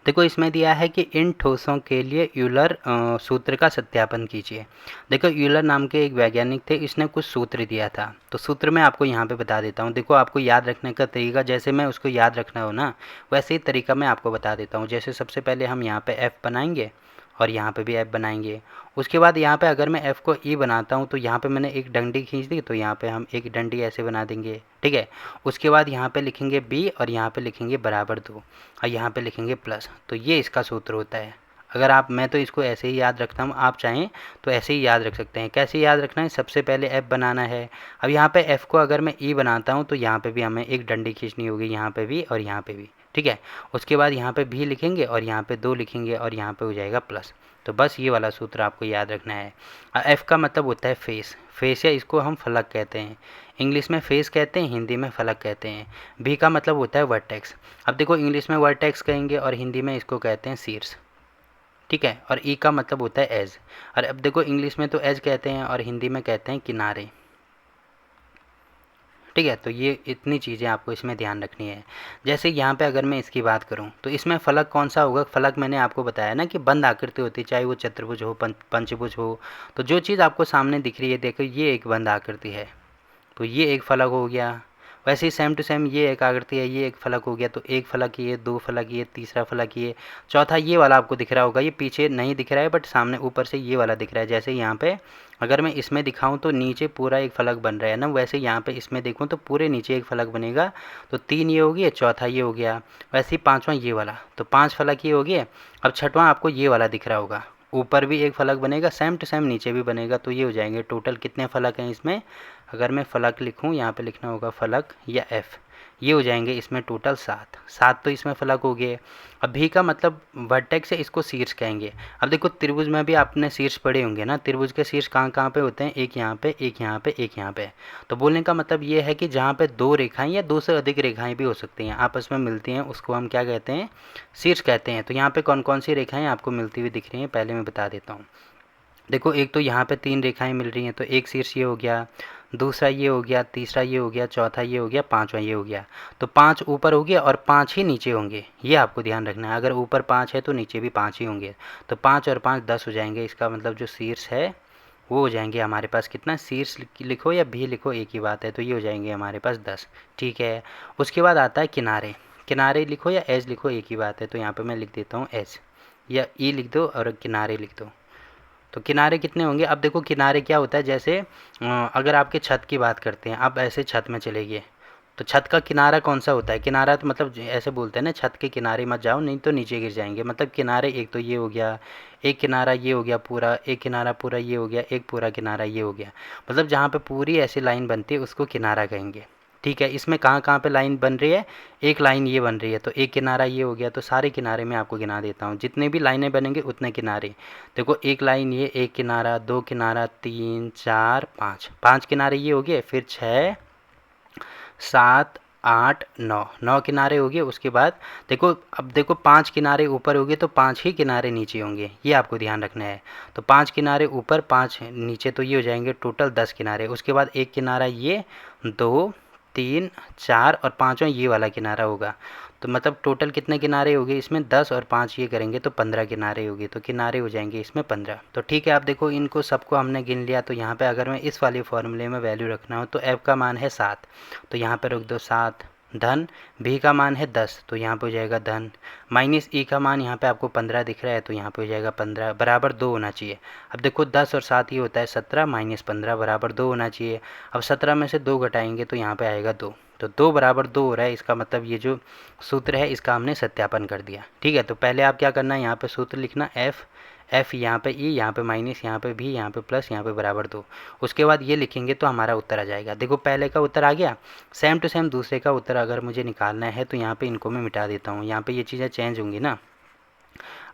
देखो इसमें दिया है कि इन ठोसों के लिए यूलर सूत्र का सत्यापन कीजिए। देखो यूलर नाम के एक वैज्ञानिक थे, इसने कुछ सूत्र दिया था, तो सूत्र मैं आपको यहाँ पे बता देता हूँ। देखो आपको याद रखने का तरीका जैसे मैं उसको याद रखना हो ना, वैसे ही तरीका मैं आपको बता देता हूँ। जैसे सबसे पहले हम यहाँ पे एफ़ बनाएंगे और यहाँ पे भी एफ़ बनाएंगे। उसके बाद यहाँ पे अगर मैं एफ़ को ई बनाता हूँ तो यहाँ पे मैंने एक डंडी खींच दी, तो यहाँ पे हम एक डंडी ऐसे बना देंगे, ठीक है। उसके बाद यहाँ पे लिखेंगे बी और यहाँ पे लिखेंगे बराबर 2 और यहाँ पे लिखेंगे प्लस, तो ये इसका सूत्र होता है। अगर आप, मैं तो इसको ऐसे ही याद रखता हूँ, आप चाहें तो ऐसे ही याद रख सकते हैं। कैसे याद रखना है, सबसे पहले एफ़ बनाना है। अब यहाँ पे एफ़ को अगर मैं ई बनाता हूँ तो यहाँ पे भी हमें एक डंडी खींचनी होगी, यहाँ पे भी और यहाँ पे भी, ठीक है। उसके बाद यहाँ पे भी लिखेंगे और यहाँ पे 2 लिखेंगे और यहाँ पे हो जाएगा प्लस। तो बस ये वाला सूत्र आपको याद रखना है। एफ़ का मतलब होता है फेस, फेस या इसको हम फलक कहते हैं। इंग्लिश में फेस कहते हैं, हिंदी में फलक कहते हैं। बी का मतलब होता है वर्टेक्स। अब देखो इंग्लिश में वर्टेक्स कहेंगे और हिंदी में इसको कहते हैं शीर्ष, ठीक है। और ई का मतलब होता है एज। और अब देखो इंग्लिश में तो एज कहते हैं और हिंदी में कहते हैं किनारे, ठीक है। तो ये इतनी चीज़ें आपको इसमें ध्यान रखनी है। जैसे यहाँ पे अगर मैं इसकी बात करूँ तो इसमें फलक कौन सा होगा, फलक मैंने आपको बताया ना कि बंद आकृति होती है, चाहे वो चतुर्भुज हो पंचभुज हो। तो जो चीज़ आपको सामने दिख रही है, देखो ये एक बंद आकृति है, तो ये एक फलक हो गया। वैसे ही सेम टू सेम ये एक आकृति है, ये एक फलक हो गया, तो एक फलक ये, 2 फलक ये, तीसरा फलक ये, चौथा ये वाला आपको दिख रहा होगा। ये पीछे नहीं दिख रहा है बट सामने ऊपर से ये वाला दिख रहा है। जैसे यहाँ पे अगर मैं इसमें दिखाऊं तो नीचे पूरा एक फलक बन रहा है ना, वैसे यहाँ पे इसमें देखूं तो पूरे नीचे एक फलक बनेगा। तो 3 ये हो गया, चौथा ये हो गया, वैसे ही 5वां ये वाला, तो 5 फलक ये हो गए। अब 6वां आपको ये वाला दिख रहा होगा, ऊपर भी एक फलक बनेगा, सेम टू सेम नीचे भी बनेगा। तो ये हो जाएंगे टोटल कितने फलक हैं इसमें, अगर मैं फलक लिखूं, यहाँ पे लिखना होगा फलक या एफ़, ये हो जाएंगे इसमें टोटल 7 तो इसमें फलक हो गए। अब भी का मतलब वर्टेक्स है, इसको शीर्ष कहेंगे। अब देखो त्रिभुज में भी आपने शीर्ष पढ़े होंगे ना, त्रिभुज के शीर्ष कहाँ कहाँ पे होते हैं, एक यहाँ पे, एक यहाँ पे, एक यहाँ पे। तो बोलने का मतलब ये है कि जहाँ पे 2 रेखाएं या 2 से अधिक रेखाएं भी हो सकती हैं, आपस में मिलती हैं, उसको हम क्या कहते हैं, शीर्ष कहते हैं। तो यहाँ पे कौन कौन सी रेखाएं आपको मिलती हुई दिख रही हैं, पहले मैं बता देता हूँ। देखो एक तो यहाँ पे 3 रेखाएं मिल रही हैं, तो एक शीर्ष ये हो गया, दूसरा ये हो गया, तीसरा ये हो गया, चौथा ये हो गया, 5वां ये हो गया। तो 5 ऊपर हो गया और 5 ही नीचे होंगे, ये आपको ध्यान रखना है। अगर ऊपर 5 है तो नीचे भी 5 ही होंगे। तो 5 और 5 10 हो जाएंगे। इसका मतलब जो शीर्ष है वो हो जाएंगे हमारे पास कितना, शीर्ष लिखो या भी लिखो एक ही बात है, तो ये हो जाएंगे हमारे पास 10, ठीक है। उसके बाद आता है किनारे, किनारे लिखो या एज लिखो एक ही बात है, तो यहाँ पर मैं लिख देता हूँ एज, या ई लिख दो और किनारे लिख दो। तो किनारे कितने होंगे, अब देखो किनारे क्या होता है, जैसे अगर आपके छत की बात करते हैं, आप ऐसे छत में चले गए तो छत का किनारा कौन सा होता है, किनारा तो मतलब ऐसे बोलते हैं ना, छत के किनारे मत जाओ नहीं तो नीचे गिर जाएंगे। मतलब किनारे एक तो ये हो गया, एक किनारा ये हो गया पूरा, एक किनारा पूरा ये हो गया, एक पूरा किनारा ये हो गया। मतलब जहाँ पे पूरी ऐसी लाइन बनती है उसको किनारा कहेंगे, ठीक है। इसमें कहाँ कहाँ पे लाइन बन रही है, एक लाइन ये बन रही है, तो एक किनारा ये हो गया। तो सारे किनारे मैं आपको गिना देता हूँ, जितने भी लाइनें बनेंगे उतने किनारे। देखो एक लाइन ये, एक किनारा, 2 किनारा, 3 4 5, 5 किनारे ये हो गए, फिर 6 7 8 9, 9 किनारे हो गए। उसके बाद देखो, अब देखो 5 किनारे ऊपर हो गए तो 5 ही किनारे नीचे होंगे, ये आपको ध्यान रखना है। तो 5 किनारे ऊपर 5 नीचे, तो ये हो जाएंगे टोटल 10 किनारे। उसके बाद एक किनारा ये, 2 3 4 और 5वां ये वाला किनारा होगा। तो मतलब टोटल कितने किनारे हो गए इसमें, 10 और 5 ये करेंगे तो 15 किनारे हो गए। तो किनारे हो जाएंगे इसमें 15। तो ठीक है, आप देखो इनको सबको हमने गिन लिया। तो यहाँ पे अगर मैं इस वाले फॉर्मूले में वैल्यू रखना हो तो एफ का मान है 7, तो यहाँ पे रख दो 7 धन, भी का मान है 10 तो यहाँ पे हो जाएगा धन, माइनस ई का मान यहाँ पे आपको 15 दिख रहा है तो यहाँ पे हो जाएगा 15 बराबर 2 होना चाहिए। अब देखो 10 और 7 ये होता है 17 माइनस 15 बराबर 2 होना चाहिए। अब 17 में से 2 घटाएंगे तो यहाँ पे आएगा 2, तो 2 बराबर 2 हो रहा है। इसका मतलब ये जो सूत्र है इसका हमने सत्यापन कर दिया, ठीक है। तो पहले आप क्या करना है, यहाँ पे सूत्र लिखना एफ यहाँ पे ई, यहाँ पे माइनस, यहाँ पे भी, यहाँ पे प्लस, यहाँ पे बराबर 2। उसके बाद ये लिखेंगे तो हमारा उत्तर आ जाएगा। देखो पहले का उत्तर आ गया, सेम टू सेम दूसरे का उत्तर अगर मुझे निकालना है तो यहाँ पे इनको मैं मिटा देता हूँ, यहाँ पे ये चीज़ें चेंज होंगी ना।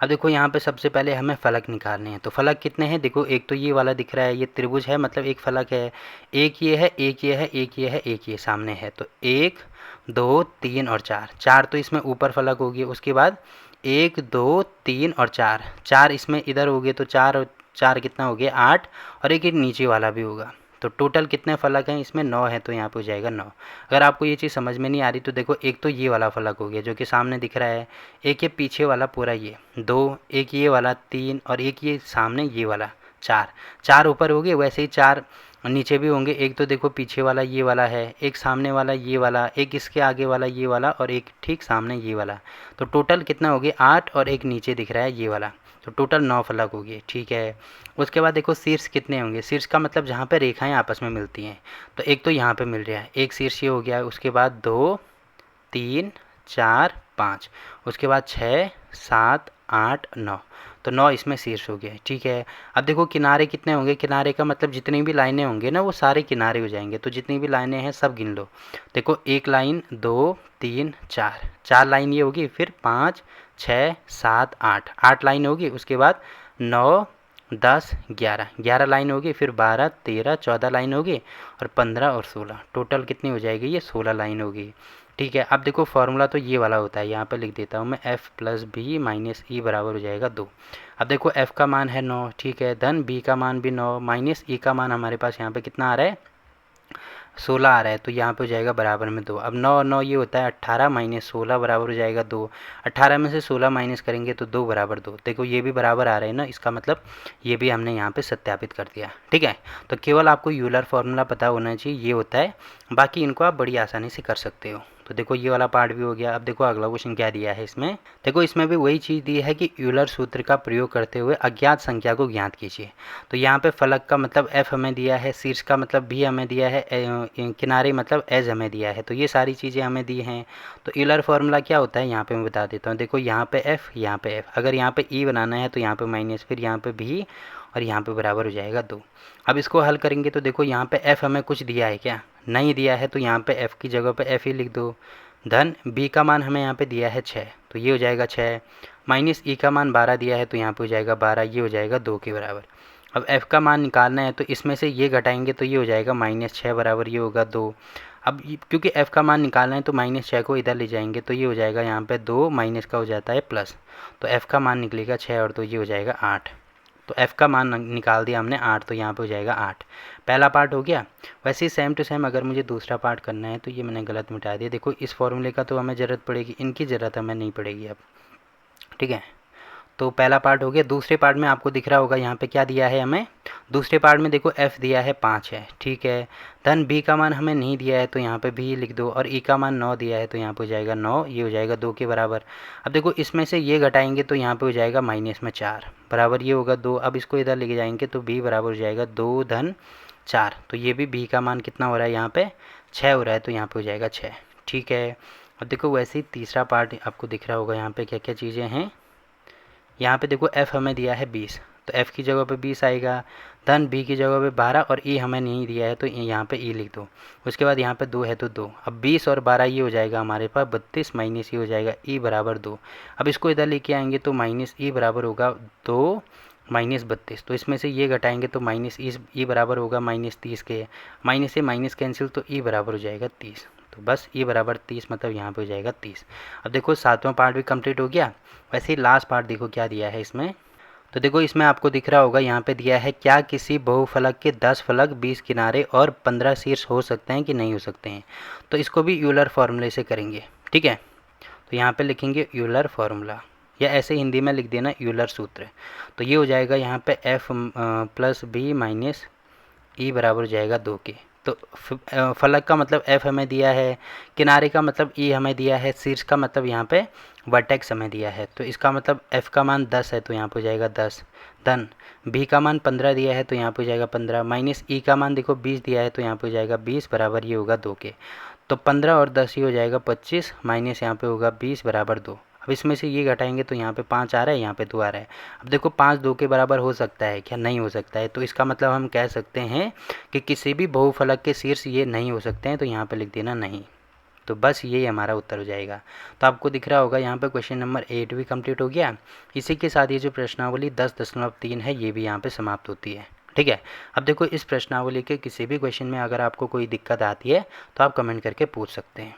अब देखो यहाँ पे सबसे पहले हमें फलक निकालने हैं। तो फलक कितने हैं, देखो एक तो ये वाला दिख रहा है, ये त्रिभुज है मतलब एक फलक है, एक ये है, एक ये है, एक ये है, एक ये सामने है। तो 1 2 3 और 4, 4 तो इसमें ऊपर फलक होगी। उसके बाद 1 2 3 और 4 इसमें इधर हो गए, तो 4 और 4 कितना हो गया 8, और एक नीचे वाला भी होगा। तो टोटल कितने फलक हैं इसमें, 9 है, तो यहाँ पे हो जाएगा 9। अगर आपको ये चीज़ समझ में नहीं आ रही तो देखो, एक तो ये वाला फलक हो गया जो कि सामने दिख रहा है, एक ये पीछे वाला पूरा ये 2, एक ये वाला 3 और एक ये सामने ये वाला 4। 4 ऊपर हो गए, वैसे ही 4 नीचे भी होंगे। एक तो देखो पीछे वाला ये वाला है, एक सामने वाला ये वाला, एक इसके आगे वाला ये वाला और एक ठीक सामने ये वाला। तो टोटल कितना हो गया 8 और एक नीचे दिख रहा है ये वाला, तो टोटल 9 फलक हो गए। ठीक है, उसके बाद देखो शीर्ष कितने होंगे, शीर्ष का मतलब जहाँ पे रेखाएं आपस में मिलती हैं। तो एक तो यहाँ पे मिल रहा है, एक शीर्ष ये हो गया, उसके बाद 2 3 4 5, उसके बाद 6 7 8 9, तो 9 इसमें शीर्ष हो गया। ठीक है, अब देखो किनारे कितने होंगे, किनारे का मतलब जितनी भी लाइनें होंगे ना वो सारे किनारे हो जाएंगे। तो जितनी भी लाइनें हैं सब गिन लो। देखो एक लाइन 2 3 4, 4 लाइन ये होगी, फिर 5 6 7 8, 8 लाइन होगी, उसके बाद 9 10 11, 11 लाइन होगी, फिर 12 13 14 लाइन होगी और 15 और 16, टोटल कितनी हो जाएगी ये 16 लाइन होगी। ठीक है, अब देखो फार्मूला तो ये वाला होता है, यहाँ पे लिख देता हूँ मैं, f प्लस बी माइनस ई बराबर हो जाएगा 2। अब देखो f का मान है 9, ठीक है, धन b का मान भी 9, माइनस ई का मान हमारे पास यहाँ पे कितना आ रहा है 16 आ रहा है, तो यहाँ पे हो जाएगा बराबर में 2। अब 9 और 9 ये होता है 18 माइनस 16 बराबर हो जाएगा 2। 18 में से 16 माइनस करेंगे तो 2 बराबर 2। देखो ये भी बराबर आ रहे हैं ना, इसका मतलब ये भी हमने यहाँ पे सत्यापित कर दिया। ठीक है, तो केवल आपको यूलर फॉर्मूला पता होना चाहिए, ये होता है, बाकी इनको आप बड़ी आसानी से कर सकते हो। तो देखो ये वाला पार्ट भी हो गया। अब देखो अगला क्वेश्चन क्या दिया है इसमें, देखो इसमें भी वही चीज़ दी है कि यूलर सूत्र का प्रयोग करते हुए अज्ञात संख्या को ज्ञात कीजिए। तो यहाँ पे फलक का मतलब f हमें दिया है, शीर्ष का मतलब भी हमें दिया है, किनारे मतलब एज हमें दिया है, तो ये सारी चीज़ें हमें दी हैं। तो यूलर फार्मूला क्या होता है यहाँ पे मैं बता देता हूँ। देखो यहाँ पे f, यहाँ पे f, अगर यहाँ पे e बनाना है तो यहाँ पे माइनस, फिर यहाँ पे भी और यहाँ पे बराबर हो जाएगा 2। अब इसको हल करेंगे तो देखो यहाँ पे f हमें कुछ दिया है क्या, नहीं दिया है, तो यहाँ पे f की जगह पे f ही लिख दो। धन b का मान हमें यहाँ पे दिया है 6, तो ये हो जाएगा 6, माइनस e का मान 12 दिया है तो यहाँ पे हो जाएगा 12, ये हो जाएगा 2 के बराबर। अब f का मान निकालना है तो इसमें से ये घटाएंगे तो ये हो जाएगा -6 बराबर, ये होगा 2। अब क्योंकि f का मान निकालना है तो -6 को इधर ले जाएंगे तो ये हो जाएगा यहाँ पे 2 माइनस का हो जाता है प्लस, तो f का मान निकलेगा 6 और 2 ये हो जाएगा 8। तो f का मान निकाल दिया हमने 8, तो यहाँ पे हो जाएगा 8। पहला पार्ट हो गया। वैसे ही सेम टू सेम अगर मुझे दूसरा पार्ट करना है तो ये मैंने गलत मिटा दिया। देखो इस फॉर्मूले का तो हमें ज़रूरत पड़ेगी, इनकी ज़रूरत हमें नहीं पड़ेगी अब। ठीक है, तो पहला पार्ट हो गया। दूसरे पार्ट में आपको दिख रहा होगा यहाँ पे क्या दिया है हमें, दूसरे पार्ट में देखो f दिया है 5 है। ठीक है, धन b का मान हमें नहीं दिया है तो यहाँ पे b लिख दो, और e का मान 9 दिया है तो यहाँ पे हो जाएगा 9, ये हो जाएगा 2 के बराबर। अब देखो इसमें से ये घटाएंगे तो यहाँ पे हो जाएगा माइनस में 4 बराबर, ये होगा 2। अब इसको इधर लेके जाएंगे तो b बराबर हो जाएगा 2 धन 4, तो ये भी b का मान कितना हो रहा है यहाँ पे 6 हो रहा है, तो यहाँ पे हो जाएगा 6। ठीक है, अब देखो वैसे ही तीसरा पार्ट आपको दिख रहा होगा यहाँ पे क्या क्या चीज़ें हैं। यहाँ पे देखो f हमें दिया है 20, तो f की जगह पे 20 आएगा, धन b की जगह पे 12 और e हमें नहीं दिया है तो यहाँ पे e लिख दो। उसके बाद यहाँ पे 2 है तो 2, अब 20 और 12 ये हो जाएगा हमारे पास 32 माइनस ये हो जाएगा e बराबर 2। अब इसको इधर लेके आएंगे तो माइनस e बराबर होगा 2 माइनस 32, तो इसमें से ये घटाएंगे तो माइनस ई बराबर होगा -30 के, माइनस से माइनस कैंसिल तो e बराबर हो जाएगा 30। तो बस e बराबर 30 मतलब यहाँ पे हो जाएगा 30। अब देखो सातवां पार्ट भी कंप्लीट हो गया। वैसे ही लास्ट पार्ट देखो क्या दिया है इसमें, तो देखो इसमें आपको दिख रहा होगा यहाँ पे दिया है क्या किसी बहुफलक के 10 फलक 20 किनारे और 15 शीर्ष हो सकते हैं कि नहीं हो सकते हैं। तो इसको भी यूलर फार्मूले से करेंगे। ठीक है, तो यहाँ पे लिखेंगे यूलर फार्मूला, या ऐसे हिंदी में लिख देना यूलर सूत्र। तो ये हो जाएगा यहाँ पे f प्लस बी माइनस ई बराबर हो जाएगा 2 के। तो फलक का मतलब f हमें दिया है, किनारे का मतलब e हमें दिया है, शीर्ष का मतलब यहाँ पे वर्टेक्स हमें दिया है, तो इसका मतलब f का मान 10 है तो यहाँ पे हो जाएगा 10, धन b का मान 15 दिया है तो यहाँ पे हो जाएगा 15, माइनस e का मान देखो 20 दिया है तो यहाँ पे हो जाएगा 20 बराबर ये होगा 2 के। तो 15 और 10 ये हो जाएगा 25, माइनस यहाँ पे होगा 20 बराबर 2। अब इसमें से ये घटाएंगे तो यहाँ पे 5 आ रहा है, यहाँ पे 2 आ रहा है। अब देखो 5 2 के बराबर हो सकता है क्या, नहीं हो सकता है, तो इसका मतलब हम कह सकते हैं कि किसी भी बहुफलक के शीर्ष ये नहीं हो सकते हैं, तो यहाँ पे लिख देना नहीं। तो बस यही हमारा उत्तर हो जाएगा। तो आपको दिख रहा होगा यहाँ पे क्वेश्चन नंबर 8 भी कंप्लीट हो गया। इसी के साथ ये जो प्रश्नावली 10.3 है ये भी यहाँ पे समाप्त होती है। ठीक है, अब देखो इस प्रश्नावली के किसी भी क्वेश्चन में अगर आपको कोई दिक्कत आती है तो आप कमेंट करके पूछ सकते हैं।